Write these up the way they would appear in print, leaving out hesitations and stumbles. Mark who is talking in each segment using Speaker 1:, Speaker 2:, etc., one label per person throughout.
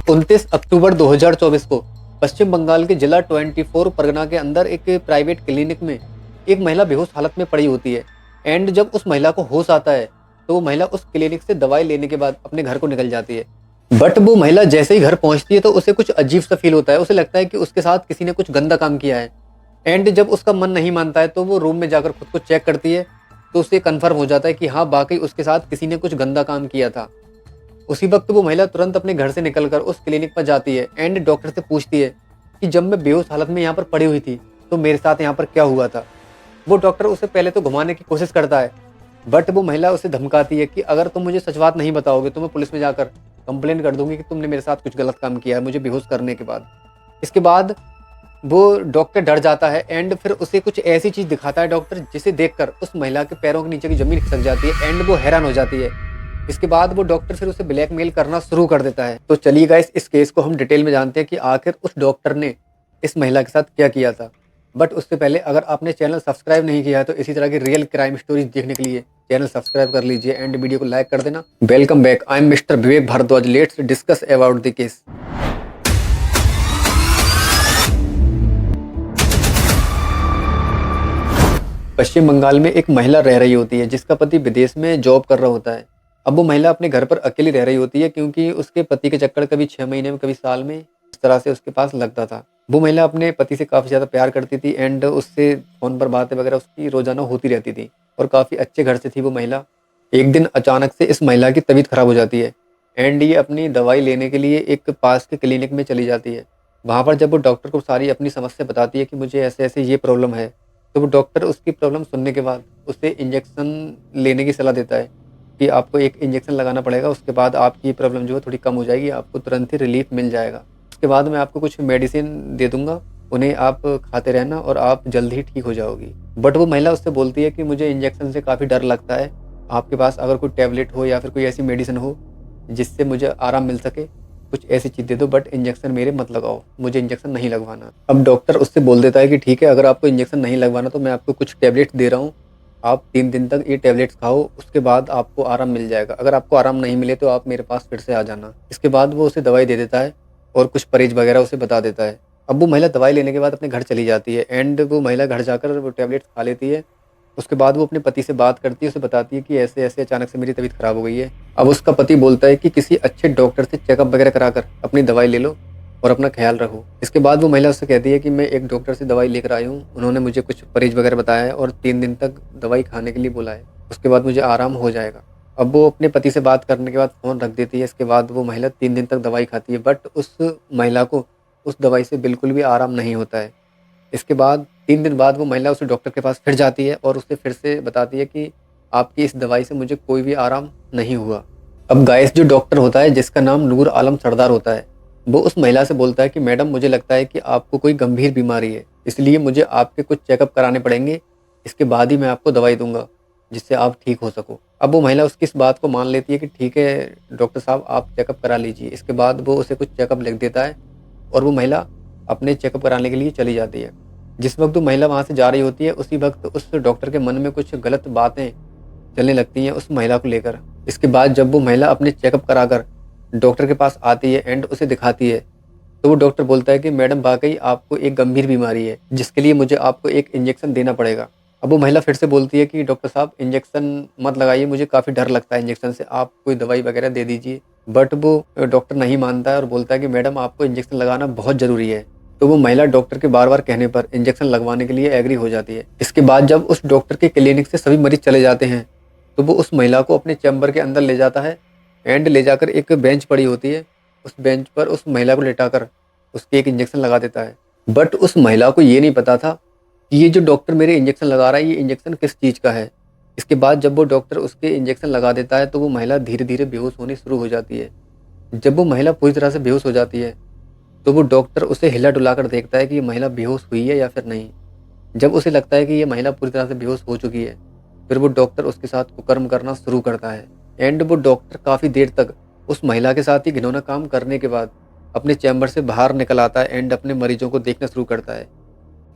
Speaker 1: 29 अक्टूबर 2024 को पश्चिम बंगाल के जिला 24 परगना के अंदर एक प्राइवेट क्लिनिक में एक महिला बेहोश हालत में पड़ी होती है। एंड जब उस महिला को होश आता है तो वो महिला उस क्लिनिक से दवाई लेने के बाद अपने घर को निकल जाती है। बट वो महिला जैसे ही घर पहुंचती है तो उसे कुछ अजीब सा फील होता है। उसे लगता है कि उसके साथ किसी ने कुछ गंदा काम किया है। एंड जब उसका मन नहीं मानता है तो वो रूम में जाकर खुद को चेक करती है तो उसे कन्फर्म हो जाता है कि हाँ, वाकई उसके साथ किसी ने कुछ गंदा काम किया था। उसी वक्त वो महिला तुरंत अपने घर से निकलकर उस क्लिनिक पर जाती है एंड डॉक्टर से पूछती है कि जब मैं बेहोश हालत में यहाँ पर पड़ी हुई थी तो मेरे साथ यहाँ पर क्या हुआ था। वो डॉक्टर उसे पहले तो घुमाने की कोशिश करता है, बट वो महिला उसे धमकाती है कि अगर तुम मुझे सच बात नहीं बताओगे तो मैं पुलिस में जाकर कंप्लेन कर दूंगी कि तुमने मेरे साथ कुछ गलत काम किया है मुझे बेहोश करने के बाद। इसके बाद वो डॉक्टर डर जाता है एंड फिर उसे कुछ ऐसी चीज दिखाता है डॉक्टर जिसे देखकर उस महिला के पैरों के नीचे की जमीन खिसक जाती है एंड वो हैरान हो जाती है। इसके बाद वो डॉक्टर फिर उसे ब्लैकमेल करना शुरू कर देता है। तो चलिए गाइस, इस केस को हम डिटेल में जानते हैं कि आखिर उस डॉक्टर ने इस महिला के साथ क्या किया था। बट उससे पहले अगर आपने चैनल सब्सक्राइब नहीं किया है तो इसी तरह की रियल क्राइम स्टोरीज देखने के लिए चैनल सब्सक्राइब कर लीजिए एंड वीडियो को लाइक कर देना। Welcome back, I am mister Vivek Bhardwaj. Let's discuss about the case. Paschim Bengal में एक महिला रह रही होती है जिसका पति विदेश में जॉब कर रहा होता है। अब वो महिला अपने घर पर अकेली रह रही होती है क्योंकि उसके पति के चक्कर कभी 6 महीने में कभी साल में इस तरह से उसके पास लगता था। वो महिला अपने पति से काफ़ी ज़्यादा प्यार करती थी एंड उससे फ़ोन पर बातें वगैरह उसकी रोज़ाना होती रहती थी और काफ़ी अच्छे घर से थी वो महिला। एक दिन अचानक से इस महिला की तबीयत खराब हो जाती है एंड ये अपनी दवाई लेने के लिए एक पास के क्लिनिक में चली जाती है। वहाँ पर जब वो डॉक्टर को सारी अपनी समस्या बताती है कि मुझे ऐसे ऐसे ये प्रॉब्लम है, तो वो डॉक्टर उसकी प्रॉब्लम सुनने के बाद उसे इंजेक्शन लेने की सलाह देता है कि आपको एक इंजेक्शन लगाना पड़ेगा, उसके बाद आपकी प्रॉब्लम जो है थोड़ी कम हो जाएगी, आपको तुरंत ही रिलीफ मिल जाएगा। उसके बाद मैं आपको कुछ मेडिसिन दे दूंगा, उन्हें आप खाते रहना और आप जल्द ही ठीक हो जाओगी। बट वो महिला उससे बोलती है कि मुझे इंजेक्शन से काफ़ी डर लगता है, आपके पास अगर कोई टैबलेट हो या फिर कोई ऐसी मेडिसिन हो जिससे मुझे आराम मिल सके, कुछ ऐसी चीज़ दे दो, बट इंजेक्शन मेरे मत लगाओ, मुझे इंजेक्शन नहीं लगवाना। अब डॉक्टर उससे बोल देता है कि ठीक है, अगर आपको इंजेक्शन नहीं लगवाना तो मैं आपको कुछ टैबलेट्स दे रहा हूँ, आप 3 दिन तक ये टैबलेट्स खाओ, उसके बाद आपको आराम मिल जाएगा। अगर आपको आराम नहीं मिले तो आप मेरे पास फिर से आ जाना। इसके बाद वो उसे दवाई दे देता है और कुछ परहेज वगैरह उसे बता देता है। अब वो महिला दवाई लेने के बाद अपने घर चली जाती है एंड वो महिला घर जाकर वो टैबलेट्स खा लेती है। उसके बाद वो अपने पति से बात करती है, उसे बताती है कि ऐसे ऐसे अचानक से मेरी तबीयत खराब हो गई है। अब उसका पति बोलता है कि किसी अच्छे डॉक्टर से चेकअप वगैरह कराकर अपनी दवाई ले लो और अपना ख्याल रखो। इसके बाद वो महिला उससे कहती है कि मैं एक डॉक्टर से दवाई लेकर आई हूँ, उन्होंने मुझे कुछ परहेज वगैरह बताया है और 3 दिन तक दवाई खाने के लिए बोला है, उसके बाद मुझे आराम हो जाएगा। अब वो अपने पति से बात करने के बाद फ़ोन रख देती है। इसके बाद वो महिला 3 दिन तक दवाई खाती है, बट उस महिला को उस दवाई से बिल्कुल भी आराम नहीं होता है। इसके बाद 3 दिन बाद वो महिला उस डॉक्टर के पास फिर जाती है और उससे फिर से बताती है कि आपकी इस दवाई से मुझे कोई भी आराम नहीं हुआ। अब गाइस, जो डॉक्टर होता है जिसका नाम नूर आलम सरदार होता है, वो उस महिला से बोलता है कि मैडम, मुझे लगता है कि आपको कोई गंभीर बीमारी है, इसलिए मुझे आपके कुछ चेकअप कराने पड़ेंगे, इसके बाद ही मैं आपको दवाई दूंगा जिससे आप ठीक हो सको। अब वो महिला उसकी इस बात को मान लेती है कि ठीक है डॉक्टर साहब, आप चेकअप करा लीजिए। इसके बाद वो उसे कुछ चेकअप लिख देता है और वो महिला अपने चेकअप कराने के लिए चली जाती है। जिस वक्त वो महिला वहाँ से जा रही होती है उसी वक्त उस डॉक्टर के मन में कुछ गलत बातें चलने लगती हैं उस महिला को लेकर। इसके बाद जब वो महिला अपने चेकअप कराकर डॉक्टर के पास आती है एंड उसे दिखाती है तो वो डॉक्टर बोलता है कि मैडम, वाकई आपको एक गंभीर बीमारी है जिसके लिए मुझे आपको एक इंजेक्शन देना पड़ेगा। अब वो महिला फिर से बोलती है कि डॉक्टर साहब, इंजेक्शन मत लगाइए, मुझे काफ़ी डर लगता है इंजेक्शन से, आप कोई दवाई वगैरह दे दीजिए। बट वो डॉक्टर नहीं मानता है और बोलता है कि मैडम, आपको इंजेक्शन लगाना बहुत ज़रूरी है। तो वो महिला डॉक्टर के बार बार कहने पर इंजेक्शन लगवाने के लिए एग्री हो जाती है। इसके बाद जब उस डॉक्टर के क्लिनिक से सभी मरीज चले जाते हैं तो वो उस महिला को अपने चैम्बर के अंदर ले जाता है एंड ले जाकर एक बेंच पड़ी होती है, उस बेंच पर उस महिला को लेटाकर उसके एक इंजेक्शन लगा देता है। बट उस महिला को ये नहीं पता था कि ये जो डॉक्टर मेरे इंजेक्शन लगा रहा है, ये इंजेक्शन किस चीज़ का है। इसके बाद जब वो डॉक्टर उसके इंजेक्शन लगा देता है तो वो महिला धीरे धीरे बेहोश होनी शुरू हो जाती है। जब वो महिला पूरी तरह से बेहोश हो जाती है तो वो डॉक्टर उसे हिला डुला कर देखता है कि ये महिला बेहोश हुई है या फिर नहीं। जब उसे लगता है कि ये महिला पूरी तरह से बेहोश हो चुकी है, फिर वो डॉक्टर उसके साथ कुकर्म करना शुरू करता है एंड वो डॉक्टर काफ़ी देर तक उस महिला के साथ ही घिनौना काम करने के बाद अपने चैम्बर से बाहर निकल आता है एंड अपने मरीजों को देखना शुरू करता है।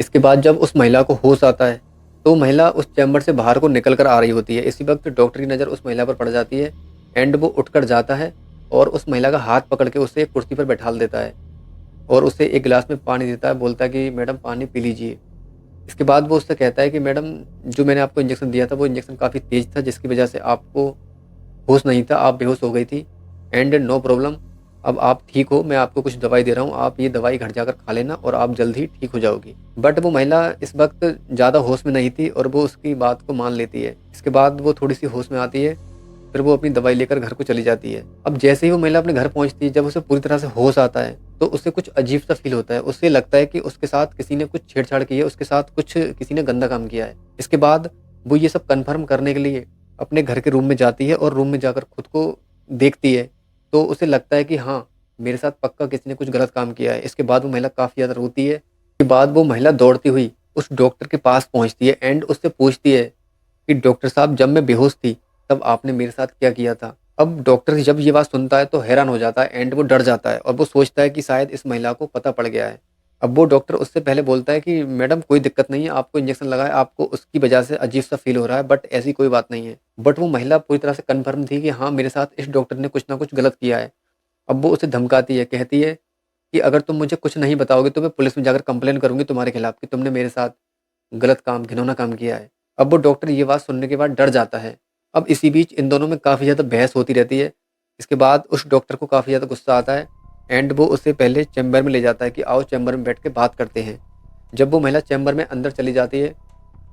Speaker 1: इसके बाद जब उस महिला को होश आता है तो महिला उस चैम्बर से बाहर को निकल कर आ रही होती है। इसी वक्त डॉक्टर की नज़र उस महिला पर पड़ जाती है एंड वो उठकर जाता है और उस महिला का हाथ पकड़ के उसे एक कुर्सी पर बैठाल देता है और उसे एक गिलास में पानी देता है, बोलता है कि मैडम पानी पी लीजिए। इसके बाद वो उससे कहता है कि मैडम, जो मैंने आपको इंजेक्शन दिया था वो इंजेक्शन काफ़ी तेज़ था, जिसकी वजह से आपको होश नहीं था, आप बेहोश हो गई थी। एंड नो प्रॉब्लम, अब आप ठीक हो, मैं आपको कुछ दवाई दे रहा हूँ, आप ये दवाई घर जाकर खा लेना और आप जल्द ही ठीक हो जाओगी। बट वो महिला इस वक्त ज़्यादा होश में नहीं थी और वो उसकी बात को मान लेती है। इसके बाद वो थोड़ी सी होश में आती है, फिर वो अपनी दवाई लेकर घर को चली जाती है। अब जैसे ही वो महिला अपने घर पहुंचती है, जब उसे पूरी तरह से होश आता है तो उसे कुछ अजीब सा फील होता है। उसे लगता है कि उसके साथ किसी ने कुछ छेड़छाड़ की है, उसके साथ कुछ किसी ने गंदा काम किया है। इसके बाद वो ये सब कन्फर्म करने के लिए अपने घर के रूम में जाती है और रूम में जाकर खुद को देखती है, तो उसे लगता है कि हाँ, मेरे साथ पक्का किसी ने कुछ गलत काम किया है। इसके बाद वो महिला काफ़ी ज़्यादा रोती है। इसके बाद वो महिला दौड़ती हुई उस डॉक्टर के पास पहुंचती है एंड उससे पूछती है कि डॉक्टर साहब, जब मैं बेहोश थी तब आपने मेरे साथ क्या किया था? अब डॉक्टर जब ये बात सुनता है तो हैरान हो जाता है एंड वो डर जाता है और वो सोचता है कि शायद इस महिला को पता पड़ गया है। अब वो डॉक्टर उससे पहले बोलता है कि मैडम, कोई दिक्कत नहीं है, आपको इंजेक्शन लगा है, आपको उसकी वजह से अजीब सा फील हो रहा है, बट ऐसी कोई बात नहीं है। बट वो महिला पूरी तरह से कन्फर्म थी कि हाँ, मेरे साथ इस डॉक्टर ने कुछ ना कुछ गलत किया है। अब वो उसे धमकाती है, कहती है कि अगर तुम मुझे कुछ नहीं बताओगे तो मैं पुलिस में जाकर कंप्लेन करूँगी तुम्हारे खिलाफ कि तुमने मेरे साथ गलत काम, घिनौना काम किया है। अब वो डॉक्टर ये बात सुनने के बाद डर जाता है। अब इसी बीच इन दोनों में काफ़ी ज़्यादा बहस होती रहती है। इसके बाद उस डॉक्टर को काफ़ी ज़्यादा गुस्सा आता है एंड वो उसे पहले चैम्बर में ले जाता है कि आओ चैम्बर में बैठ के बात करते हैं। जब वो महिला चैम्बर में अंदर चली जाती है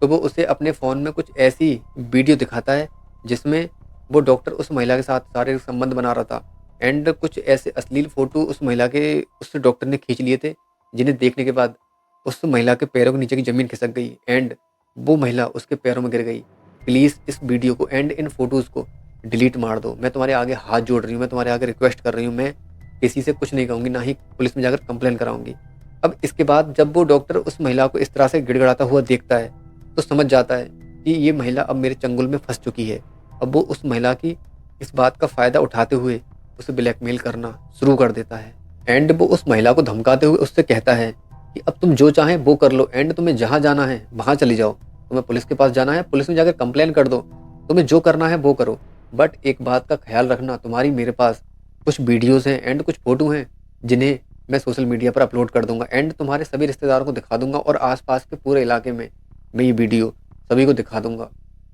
Speaker 1: तो वो उसे अपने फ़ोन में कुछ ऐसी वीडियो दिखाता है जिसमें वो डॉक्टर उस महिला के साथ शारीरिक संबंध बना रहा था एंड कुछ ऐसे अश्लील फ़ोटो उस महिला के उस डॉक्टर ने खींच लिए थे, जिन्हें देखने के बाद उस महिला के पैरों के नीचे की ज़मीन खिसक गई एंड वो महिला उसके पैरों में गिर गई। प्लीज़ इस वीडियो को एंड इन फ़ोटोज़ को डिलीट मार दो। मैं तुम्हारे आगे हाथ जोड़ रही हूँ, मैं तुम्हारे आगे रिक्वेस्ट कर रही हूँ। मैं किसी से कुछ नहीं कहूँगी, ना ही पुलिस में जाकर कंप्लेन कराऊँगी। अब इसके बाद जब वो डॉक्टर उस महिला को इस तरह से गिड़गिड़ाता हुआ देखता है, तो समझ जाता है कि ये महिला अब मेरे चंगुल में फँस चुकी है। अब वो उस महिला की इस बात का फ़ायदा उठाते हुए उसे ब्लैकमेल करना शुरू कर देता है एंड वो उस महिला को धमकाते हुए उससे कहता है कि अब तुम जो चाहें वो कर लो एंड तुम्हें जहाँ जाना है वहाँ चली जाओ। तुम्हें पुलिस के पास जाना है, पुलिस में जाकर कंप्लेन कर दो। तुम्हें जो करना है वो करो। बट एक बात का ख़्याल रखना, तुम्हारी मेरे पास कुछ वीडियोज़ हैं एंड कुछ फ़ोटो हैं जिन्हें मैं सोशल मीडिया पर अपलोड कर दूँगा एंड तुम्हारे सभी रिश्तेदारों को दिखा दूँगा और आस-पास के पूरे इलाके में मैं ये वीडियो सभी को दिखा दूँगा,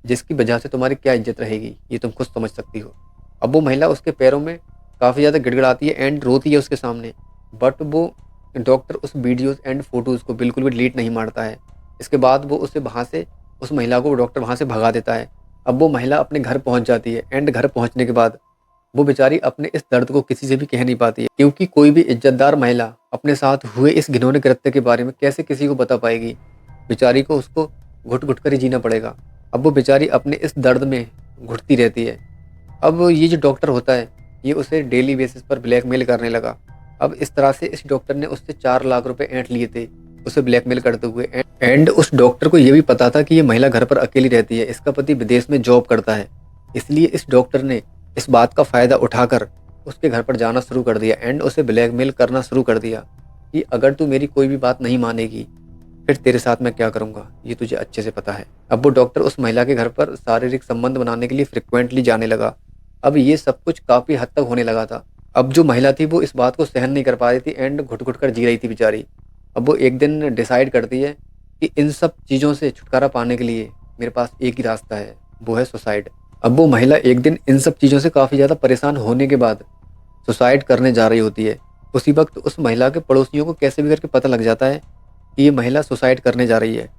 Speaker 1: जिसकी वजह से तुम्हारी क्या इज़्ज़त रहेगी, ये तुम खुद समझ सकती हो। अब वो महिला उसके पैरों में काफ़ी ज़्यादा गिड़गिड़ाती है एंड रोती है उसके सामने, बट वो डॉक्टर उस वीडियोज़ एंड फ़ोटोज़ को बिल्कुल भी डिलीट नहीं मारता है। इसके बाद वो उसे वहाँ से उस महिला को डॉक्टर वहाँ से भगा देता है। अब वो महिला अपने घर पहुँच जाती है एंड घर पहुँचने के बाद वो बेचारी अपने इस दर्द को किसी से भी कह नहीं पाती है, क्योंकि कोई भी इज़्ज़तदार महिला अपने साथ हुए इस घिनौने कृत्य के बारे में कैसे किसी को बता पाएगी। बेचारी को उसको घुट-घुट कर ही जीना पड़ेगा। अब वो बेचारी अपने इस दर्द में घुटती रहती है। अब ये जो डॉक्टर होता है, ये उसे डेली बेसिस पर ब्लैकमेल करने लगा। अब इस तरह से इस डॉक्टर ने उससे 4 लाख रुपए ऐंठ लिए थे, उसे ब्लैकमेल करते हुए एंड उस डॉक्टर को ये भी पता था कि ये महिला घर पर अकेली रहती है, इसका पति विदेश में जॉब करता है। इसलिए इस डॉक्टर ने इस बात का फ़ायदा उठाकर उसके घर पर जाना शुरू कर दिया एंड उसे ब्लैकमेल करना शुरू कर दिया कि अगर तू मेरी कोई भी बात नहीं मानेगी, फिर तेरे साथ मैं क्या करूँगा, ये तुझे अच्छे से पता है। अब वो डॉक्टर उस महिला के घर पर शारीरिक संबंध बनाने के लिए फ्रिक्वेंटली जाने लगा। अब ये सब कुछ काफ़ी हद तक होने लगा था। अब जो महिला थी वो इस बात को सहन नहीं कर पा रही थी एंड घुट-घुट कर जी रही थी बेचारी। अब वो एक दिन डिसाइड करती है कि इन सब चीज़ों से छुटकारा पाने के लिए मेरे पास एक ही रास्ता है, वो है सुसाइड। अब वो महिला एक दिन इन सब चीज़ों से काफ़ी ज़्यादा परेशान होने के बाद सुसाइड करने जा रही होती है। उसी वक़्त उस महिला के पड़ोसियों को कैसे भी करके पता लग जाता है कि ये महिला सुसाइड करने जा रही है।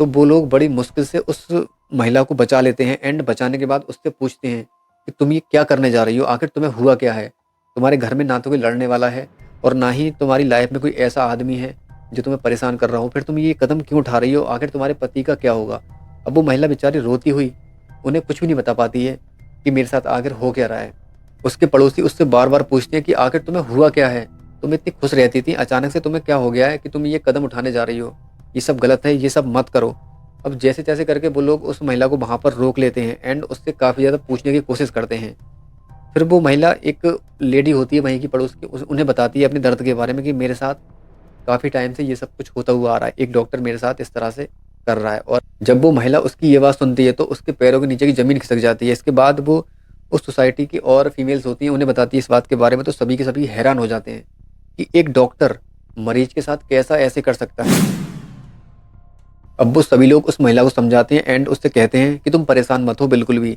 Speaker 1: तो वो लोग बड़ी मुश्किल से उस महिला को बचा लेते हैं एंड बचाने के बाद उससे पूछते हैं कि तुम ये क्या करने जा रही हो? आखिर तुम्हें हुआ क्या है? तुम्हारे घर में ना तो कोई लड़ने वाला है और ना ही तुम्हारी लाइफ में कोई ऐसा आदमी है जो तुम्हें परेशान कर रहा हो। फिर तुम ये कदम क्यों उठा रही हो? आखिर तुम्हारे पति का क्या होगा? अब वो महिला बेचारी रोती हुई उन्हें कुछ भी नहीं बता पाती है कि मेरे साथ आखिर हो क्या रहा है। उसके पड़ोसी उससे बार-बार पूछते हैं कि आखिर तुम्हें हुआ क्या है? तुम इतनी खुश रहती थी, अचानक से तुम्हें क्या हो गया है कि तुम ये कदम उठाने जा रही हो? ये सब गलत है, ये सब मत करो। अब जैसे-तैसे करके वो लोग उस महिला को वहाँ पर रोक लेते हैं एंड उससे काफ़ी ज़्यादा पूछने की कोशिश करते हैं। फिर वो महिला, एक लेडी होती है वहीं की पड़ोस की, उन्हें बताती है अपने दर्द के बारे में कि मेरे साथ काफ़ी टाइम से ये सब कुछ होता हुआ आ रहा है। एक डॉक्टर मेरे साथ इस तरह से कर रहा है। और जब वो महिला उसकी ये बात सुनती है तो उसके पैरों के नीचे की ज़मीन खिसक जाती है। इसके बाद वो उस सोसाइटी की और फीमेल्स होती हैं, उन्हें बताती है इस बात के बारे में, तो सभी के सभी हैरान हो जाते हैं कि एक डॉक्टर मरीज के साथ कैसा ऐसे कर सकता है। अब वो सभी लोग उस महिला को समझाते हैं एंड उससे कहते हैं कि तुम परेशान मत हो बिल्कुल भी।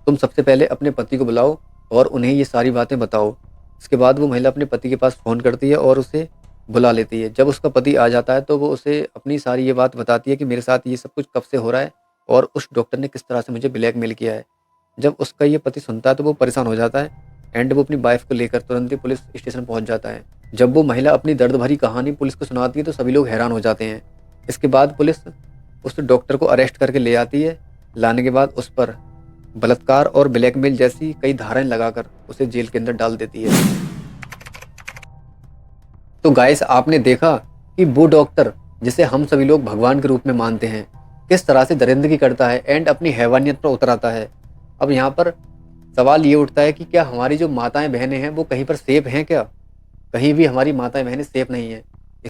Speaker 1: तुम सबसे पहले अपने पति को बुलाओ और उन्हें ये सारी बातें बताओ। इसके बाद वो महिला अपने पति के पास फ़ोन करती है और उसे बुला लेती है। जब उसका पति आ जाता है तो वो उसे अपनी सारी ये बात बताती है कि मेरे साथ ये सब कुछ कब से हो रहा है और उस डॉक्टर ने किस तरह से मुझे ब्लैकमेल किया है। जब उसका ये पति सुनता है तो वो परेशान हो जाता है एंड वो अपनी वाइफ को लेकर तुरंत ही पुलिस स्टेशन पहुंच जाता है। जब वो महिला अपनी दर्द भरी कहानी पुलिस को सुनाती है तो सभी लोग हैरान हो जाते हैं। इसके बाद पुलिस उस डॉक्टर को अरेस्ट करके ले आती है। लाने के बाद उस पर बलात्कार और ब्लैकमेल जैसी कई धाराएं लगाकर उसे जेल के अंदर डाल देती है। तो गाइस, आपने देखा कि वो डॉक्टर जिसे हम सभी लोग भगवान के रूप में मानते हैं किस तरह से दरिंदगी करता है एंड अपनी हैवानियत पर उतर आता है। अब यहाँ पर सवाल ये उठता है कि क्या हमारी जो माताएं बहनें हैं वो कहीं पर सेफ हैं क्या? कहीं भी हमारी माताएं बहनें सेफ नहीं है।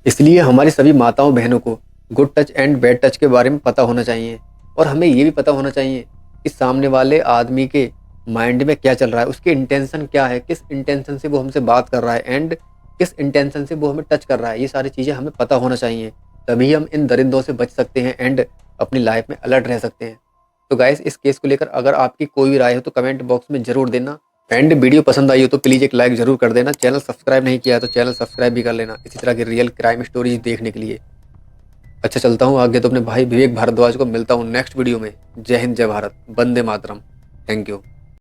Speaker 1: इसलिए हमारी सभी माताओं बहनों को good touch and bad touch के बारे में पता होना चाहिए और हमें ये भी पता होना चाहिए कि सामने वाले आदमी के माइंड में क्या चल रहा है, उसके इंटेंशन क्या है, किस इंटेंशन से वो हमसे बात कर रहा है एंड किस इंटेंशन से वो हमें टच कर रहा है। ये सारी चीज़ें हमें पता होना चाहिए, तभी हम इन दरिंदों से बच सकते हैं एंड अपनी लाइफ में अलर्ट रह सकते हैं। तो गाइस, इस केस को लेकर अगर आपकी कोई भी राय हो तो कमेंट बॉक्स में ज़रूर देना एंड वीडियो पसंद आई हो तो प्लीज़ एक लाइक ज़रूर कर देना। चैनल सब्सक्राइब नहीं किया है तो चैनल सब्सक्राइब भी कर लेना इसी तरह की रियल क्राइम स्टोरीज देखने के लिए। अच्छा, चलता हूँ आगे, तो अपने भाई विवेक भारद्वाज को मिलता हूँ नेक्स्ट वीडियो में। जय हिंद, जय भारत, वंदे मातरम। Thank you.